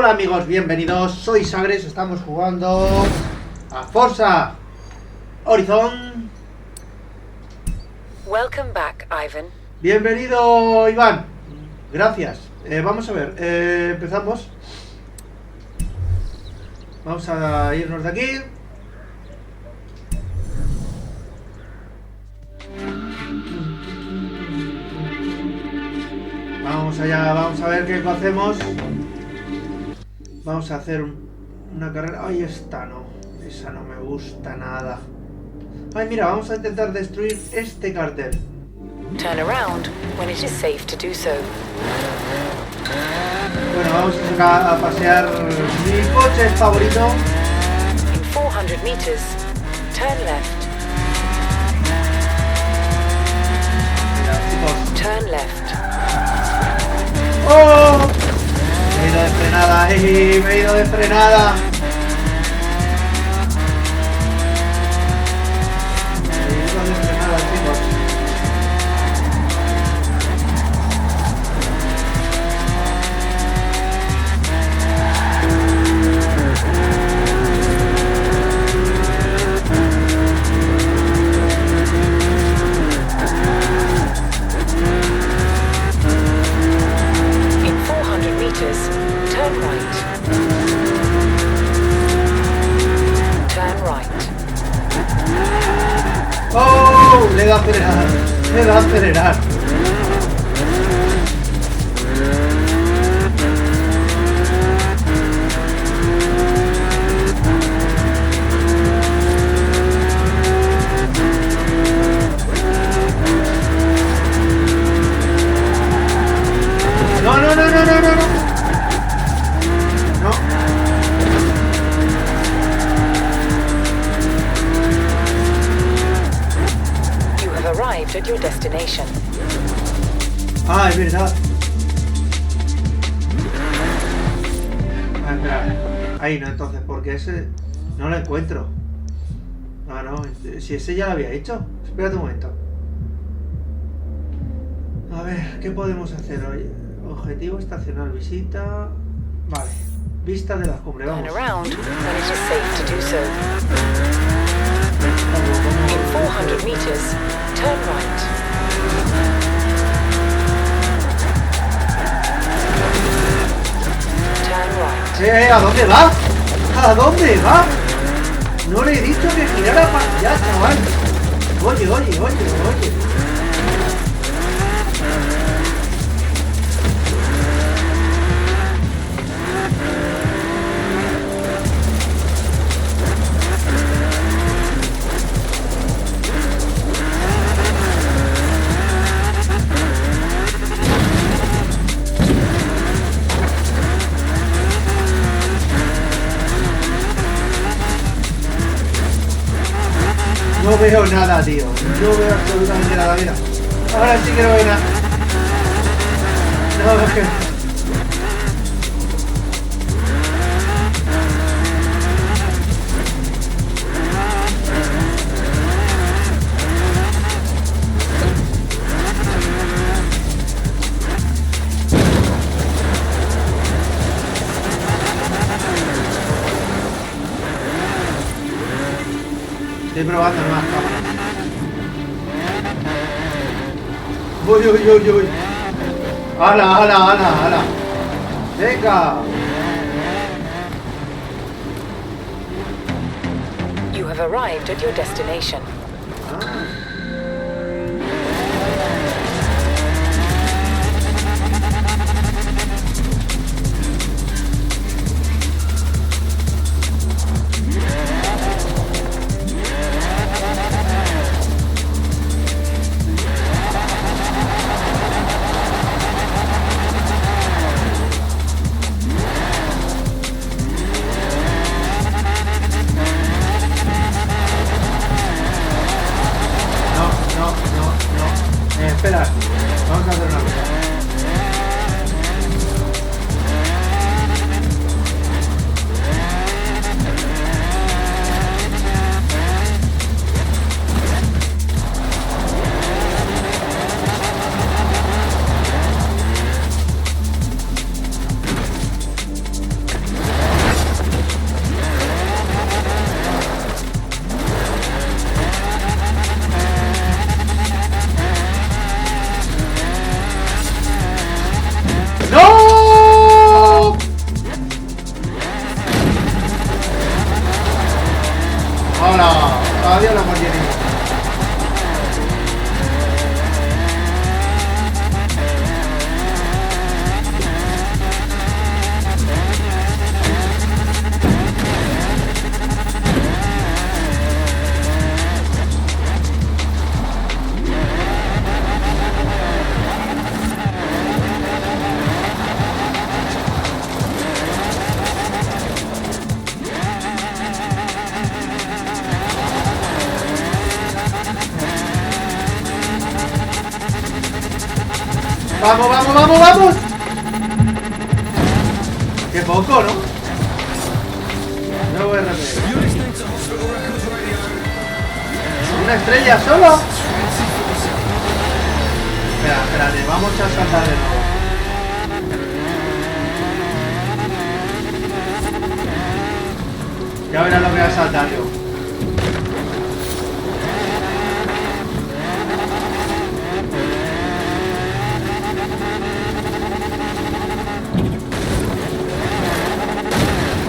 Hola amigos, bienvenidos, soy Sagres, estamos jugando a Forza Horizon. Welcome back, Ivan. Bienvenido, Iván. Gracias. Vamos a ver, empezamos. Vamos a irnos de aquí. Vamos allá, vamos a ver qué hacemos. Vamos a hacer una carrera. Ay, esta no. Esa no me gusta nada. Ay, mira, vamos a intentar destruir este cartel. Turn around when it is safe to do so. Bueno, vamos a pasear mi coche favorito. In 400 meters, turn left. Mira, chicos. Turn left. ¡Oh! Me he ido de frenada, me he ido de frenada. Chicos. In 400 meters, turn right. Turn right. ¡Oh! Le he dado a acelerar. Le he dado a acelerar. No, no, no, no, no, no, no. No. You have arrived at your destination. Ah, es verdad. Ah, espera. Ahí no, entonces, porque ese no lo encuentro. Ah, no, si ese ya lo había hecho. Espérate un momento. A ver, ¿qué podemos hacer hoy? Objetivo estacional, visita. Vale, vista de las cumbres, Turn vamos. around when it is safe to do so. Vamos, vamos. In 400 meters, turn right. Turn right. ¿A dónde va? ¿A dónde va? No le he dicho que girara para allá, chaval. Oye, oye, oye, oye. No veo nada, tío. No veo absolutamente nada, mira. Ahora sí que no veo nada. No, es que... Estoy probando nuevas cámaras. Uy, uy, uy, uy. ¡Hala, hala, hala, hala! ¡Venga! You have arrived at your destination. Ah. ¡Vamos, vamos, vamos, vamos! ¡Qué poco, ¿no? Nuevo RP. ¿Una estrella solo? Espera, espérate, vamos a saltar de nuevo. Ya verás lo que voy a saltar yo.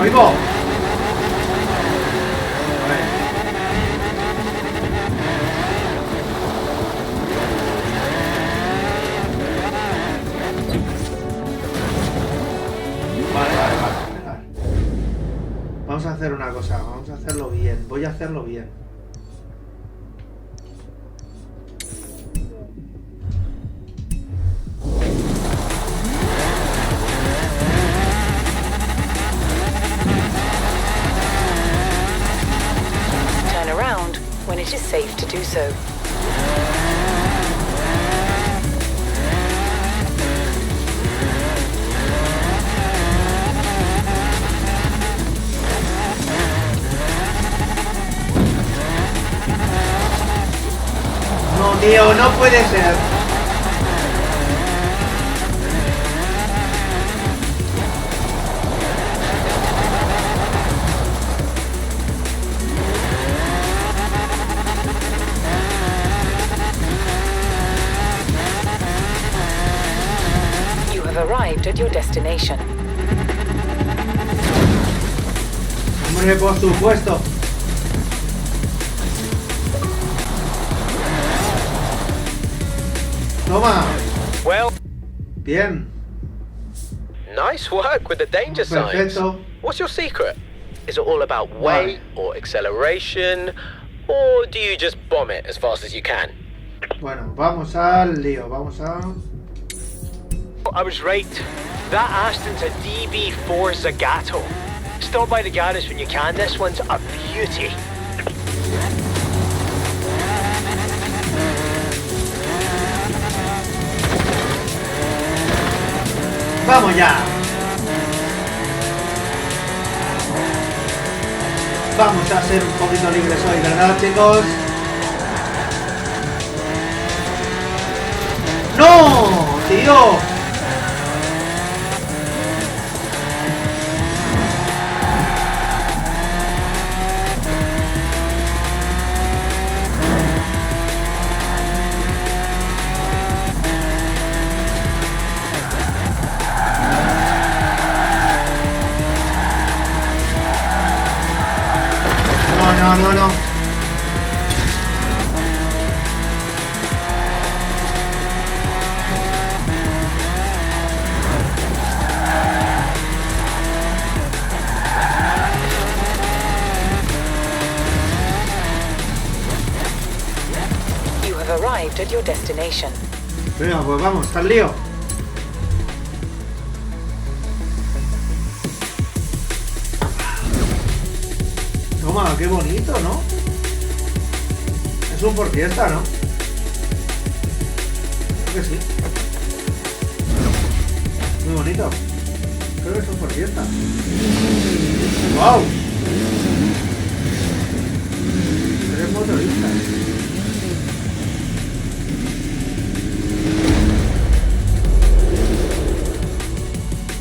¡Oigo! A ver. Vale. Vamos a hacer una cosa, vamos a hacerlo bien. Voy a hacerlo bien. Turn around when it is safe to do so. No, tío, no puede ser. You have arrived at your destination. Hombre, por supuesto. Toma. Well, Bien. nice work with the danger signs. Perfecto. What's your secret? Is it all about weight or acceleration? Or do you just bomb it as fast as you can? Bueno, vamos al lío. Vamos a... I was right. That Aston's a DB4 Zagato. Stop by the garage when you can. This one's a beauty. ¡Vamos ya! Vamos a ser un poquito libres hoy, ¿verdad, chicos? ¡No! ¡Tío! No. You have arrived at your destination. Venga, pues vamos, al lío. Toma, qué bonito, ¿no? Es un por fiesta, ¿no? Creo que sí. Muy bonito. Creo que es un por fiesta. ¡Wow! 3 motoristas.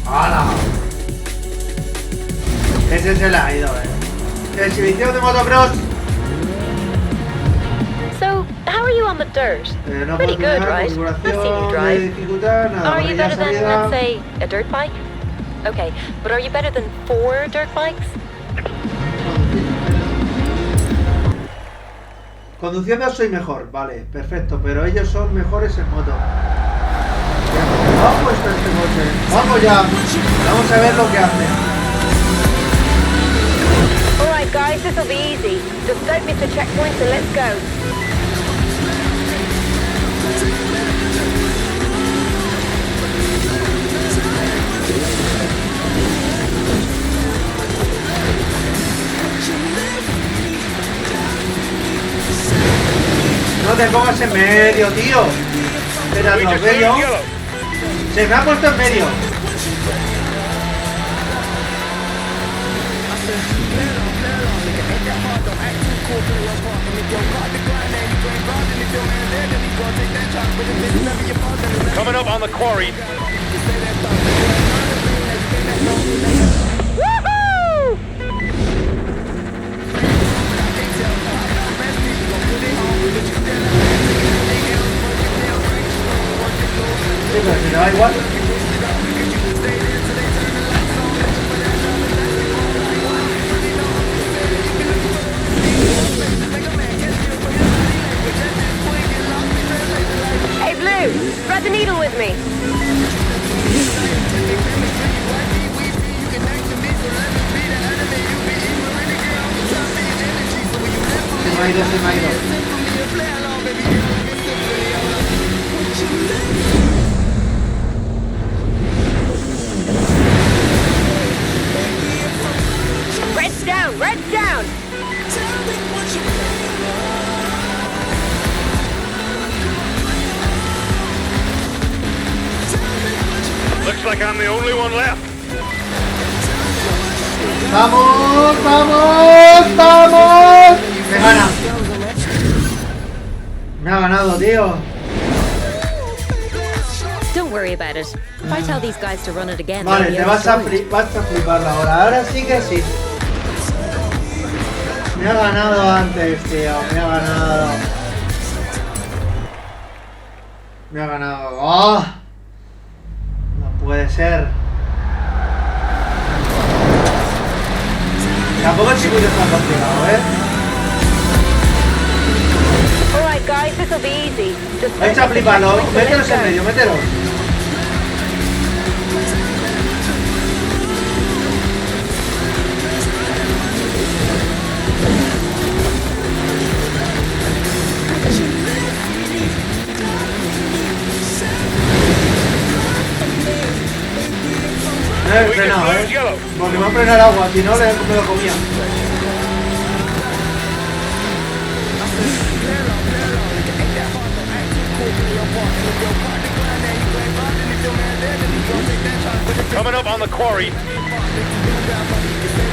¡Hala! Ese se le ha ido, Exhibición de motocross. So, how are you on the dirt? No Pretty puedo good, terminar, right? I've seen configuración you de drive. dificultad, nada, Are you parrilla better than, salida. let's say, a dirt bike? Okay, but are you better than 4 dirt bikes? Conduciendo soy mejor, vale, perfecto, pero ellos son mejores en moto. ¿Cómo ha puesto este coche? Vamos ya, vamos a ver lo que hace. Alright guys, this'll be easy. Just don't miss the checkpoint and let's go. No te pongas en medio, tío. Era We lo just bello. leave yellow. Se me ha puesto en medio. Coming up on the quarry. Sí, pero si no da igual. Hey, Blue, thread the needle with me. Se me ha ido, se me ha ido. Red's down, red's down. Looks like I'm the only one left. ¡Vamos! ¡Vamos! ¡Vamos! Me gana. Me ha ganado, tío. Don't worry about it. If I tell these guys to run it again, Vale, they'll be te vas a overjoyed. flipar ahora. Ahora sí que sí. Me ha ganado antes, tío. Me ha ganado. Me ha ganado. ¡Oh! No puede ser. Tampoco el circuito es tan complicado, ¿eh? Alright, guys, this'll be easy. Just Echa a fliparlo. Mételos en medio, mételos. He frenado, porque me ha frenado el agua, si no me lo comía. Coming up on the quarry.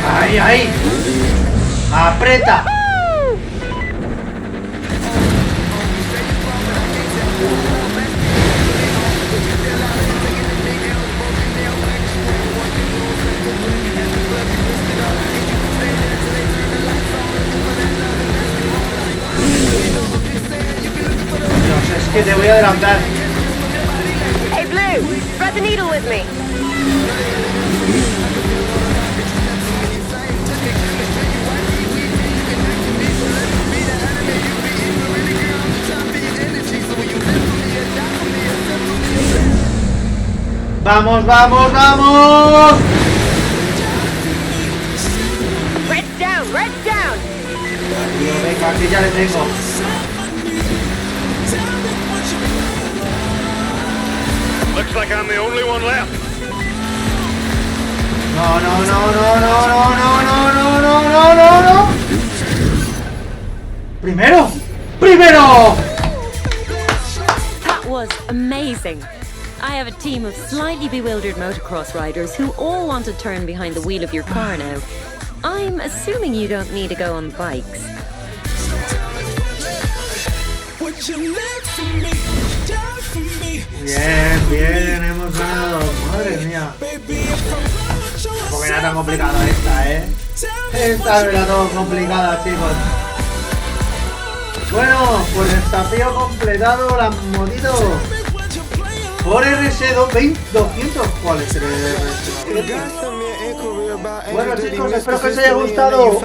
¡Ahí, ahí! ¡Aprieta! Dios, es que te voy a adelantar. Hey, Blue, thread the needle with me. ¡Vamos, vamos, vamos! Red's down, red's down. Tío, venga, aquí ya le tengo. Looks like I'm the only one left. No, no, no, no, no, no, no, no, no, no, no, no, no. ¡Primero! ¡Primero! That was amazing. I have a team of slightly bewildered motocross riders who all want to turn behind the wheel of your car now. I'm assuming you don't need to go on bikes. Bien, bien, hemos ganado. Madre mía. Porque no era tan complicada esta, ¿eh? Esta no era tan complicada, chicos. Bueno, pues desafío completado, la motito. Por RS200, ¿cuál es el RS200? Bueno, chicos, espero que os haya gustado.